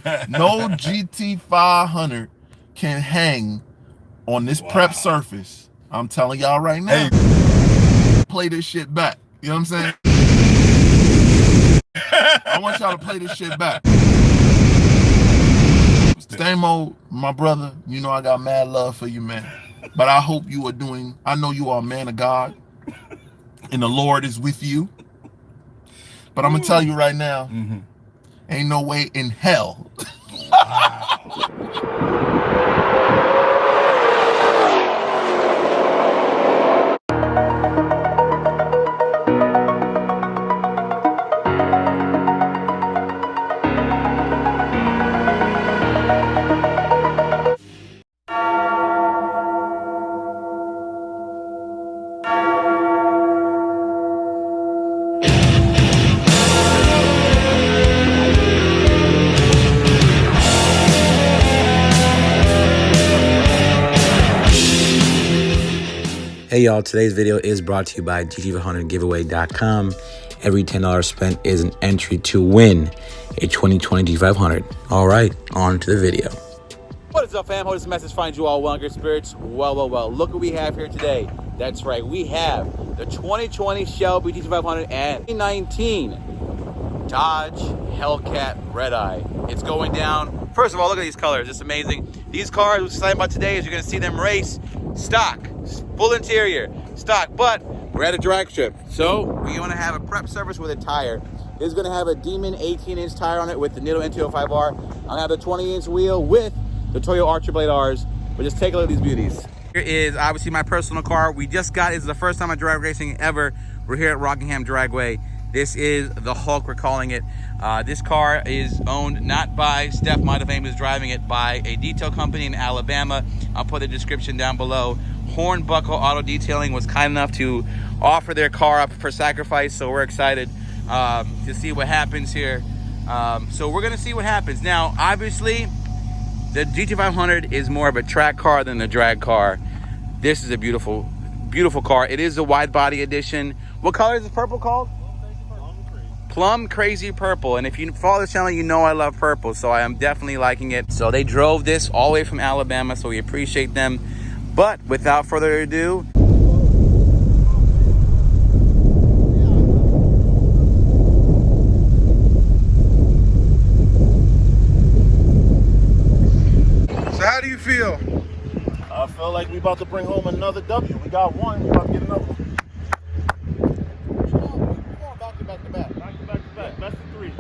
No GT500 can hang on this prep surface. I'm telling y'all right now. Hey. Play this shit back. You know what I'm saying? I want y'all to play this shit back. StangMode, my brother, you know I got mad love for you, man. But I hope you are doing, I know you are a man of God, and the Lord is with you. But I'm going to tell you right now, ain't no way in hell. Hey y'all, today's video is brought to you by GT500giveaway.com. Every $10 spent is an entry to win a 2020 G500. All right, on to the video. What is up, fam? Hope this message finds you all well in good spirits. Well. Look what we have here today. That's right, we have the 2020 Shelby GT500 and 2019 Dodge Hellcat Redeye. It's going down. First of all, look at these colors. It's amazing. These cars, what's exciting about today is you're going to see them race stock, full interior, stock, but we're at a drag strip. So we're going to have a prep surface with a tire. This is going to have a Demon 18-inch tire on it with the Nitto N205R. I'm going to have the 20-inch wheel with the Toyo Archer Blade Rs. But just take a look at these beauties. Here is obviously my personal car. We just got, it's the first time I'm drag racing ever. We're here at Rockingham Dragway. This is the Hulk, we're calling it. This car is owned not by Steph Motivame, who's driving it, by a detail company in Alabama. I'll put the description down below. Hornbuckle Auto Detailing was kind enough to offer their car up for sacrifice, so we're excited to see what happens here. So we're gonna see what happens. Now, obviously, the GT500 is more of a track car than a drag car. This is a beautiful, beautiful car. It is a wide body edition. What color is this purple called? Plum Crazy Purple. And if you follow the channel, you know I love purple, so I am definitely liking it. So they drove this all the way from Alabama, so we appreciate them. But without further ado, so how do you feel? I feel like we about to bring home another W. We got one, we about to get another one. Back to back. Best of three.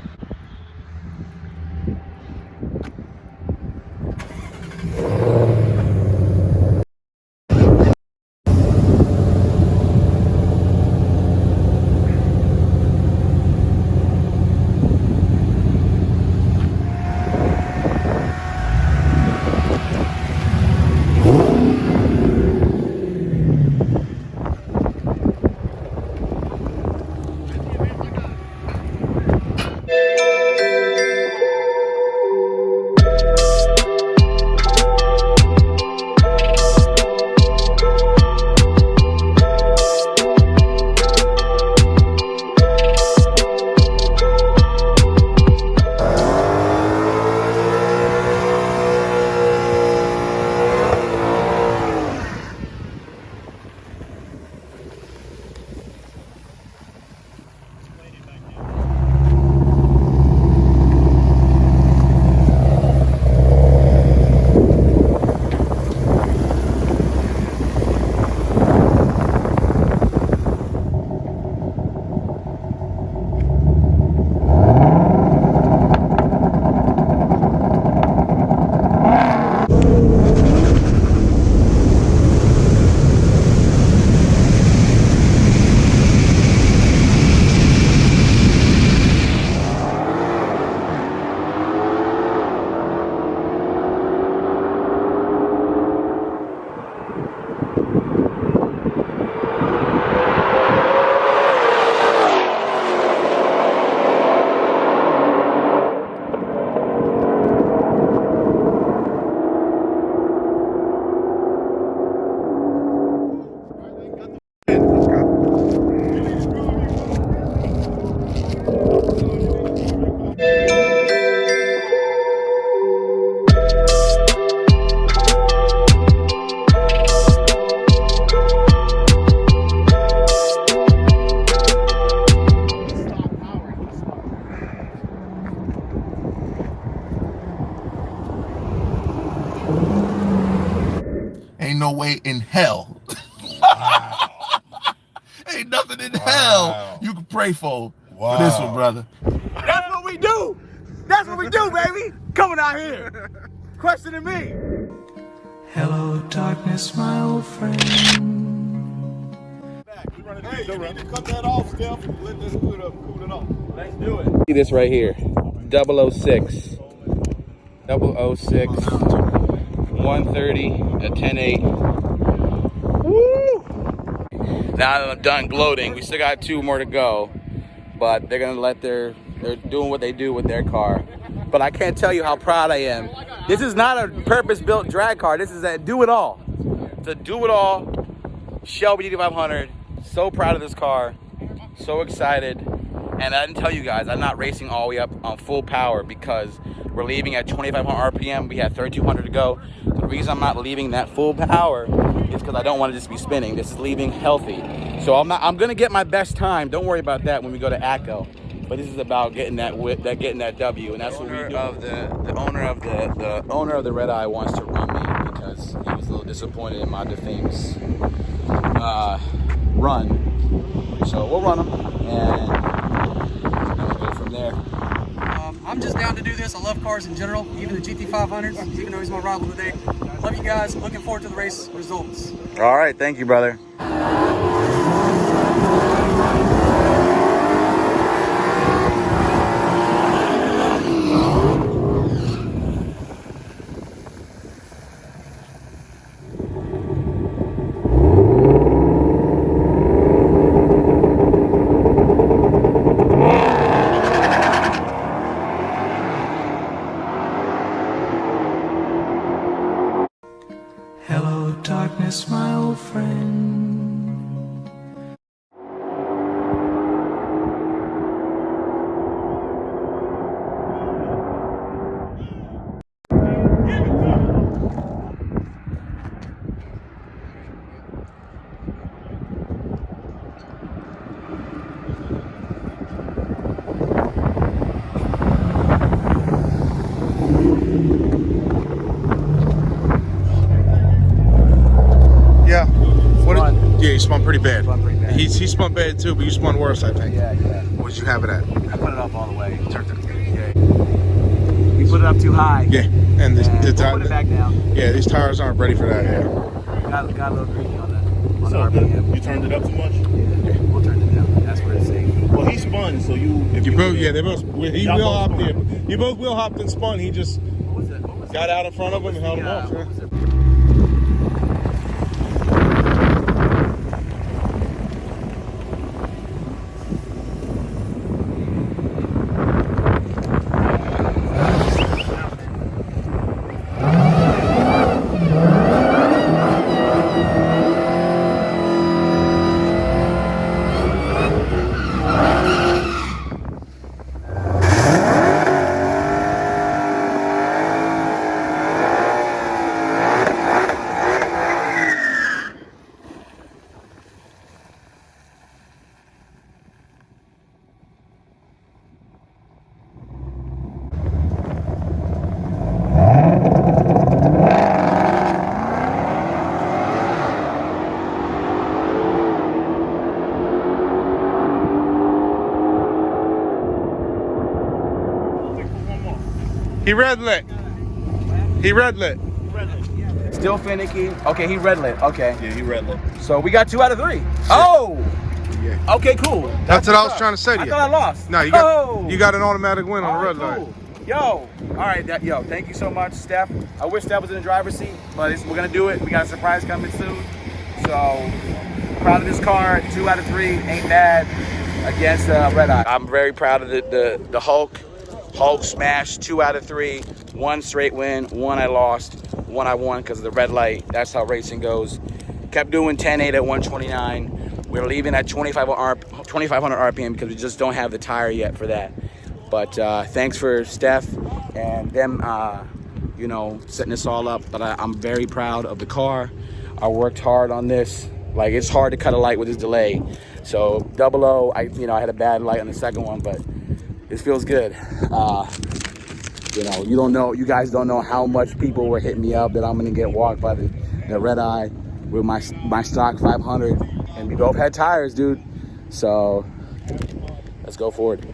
no way in hell. Ain't nothing in hell you can pray for this one, brother. That's what we do. That's what we do, baby. Coming out here, questioning me. Hello, darkness, my old friend. Hey, you need to cut that off, Steph. Let this cool it off. Let's do it. See this right here, 006. 006, 130 at 10.8. Woo! Now that I'm done gloating, we still got 2 more to go, but they're gonna they're doing what they do with their car. But I can't tell you how proud I am. This is not a purpose-built drag car. This is a do-it-all. It's a do-it-all Shelby GT500. So proud of this car. So excited. And I didn't tell you guys, I'm not racing all the way up on full power because we're leaving at 2,500 RPM. We have 3,200 to go. The reason I'm not leaving that full power is because I don't want to just be spinning. This is leaving healthy. So I'm gonna get my best time. Don't worry about that when we go to ACO. But this is about getting that W, and that's what we do. The owner of the Redeye wants to run me because he was a little disappointed in my famous run. So we'll run him and we'll go from there. I'm just down to do this. I love cars in general, even the GT500s, even though he's my rival today. Love you guys. Looking forward to the race results. All right, thank you, brother. Hello, darkness, my old friend. Yeah. Yeah, you spun pretty bad. He spun bad too, but you spun worse, I think. Yeah. What did you have it at? I put it up all the way. You put it up too high. Yeah, and the We'll tire. put it back down. Yeah, these tires aren't ready for that. Yeah. Got a little greasy on that. On the RPM. You turned it up too much? Yeah, we'll turn it down. That's where it's safe. Well, he spun, so you... You both, yeah, they both. He Y'all wheel both hopped. spun. Yeah, you both wheel hopped and spun. He just What was it? got out in front of him and held him off. What was it? He red lit. He red lit. Still finicky. Okay, he red lit. Okay. Yeah, he red lit. So we got 2 out of 3. Oh! Yeah. Okay, cool. That's what I was trying to say to I you. thought I lost. No, you got an automatic win on the red light. Cool. Yo, all right, thank you so much, Steph. I wish Steph was in the driver's seat, but we're gonna do it. We got a surprise coming soon. So, proud of this car. 2 out of 3, ain't bad against Redeye. I'm very proud of the Hulk. Hulk smash, 2 out of 3. 1 straight win, 1 I lost, 1 I won because of the red light. That's how racing goes. Kept doing 10.8 at 129. We're leaving at 2,500 RPM because we just don't have the tire yet for that. But thanks for Steph and them, you know, setting this all up. But I'm very proud of the car. I worked hard on this. Like, it's hard to cut a light with this delay. So 00, I had a bad light on the second one, but it feels good. You know, you guys don't know how much people were hitting me up that I'm gonna get walked by the Redeye with my stock 500, and we both had tires, dude. So let's go for it.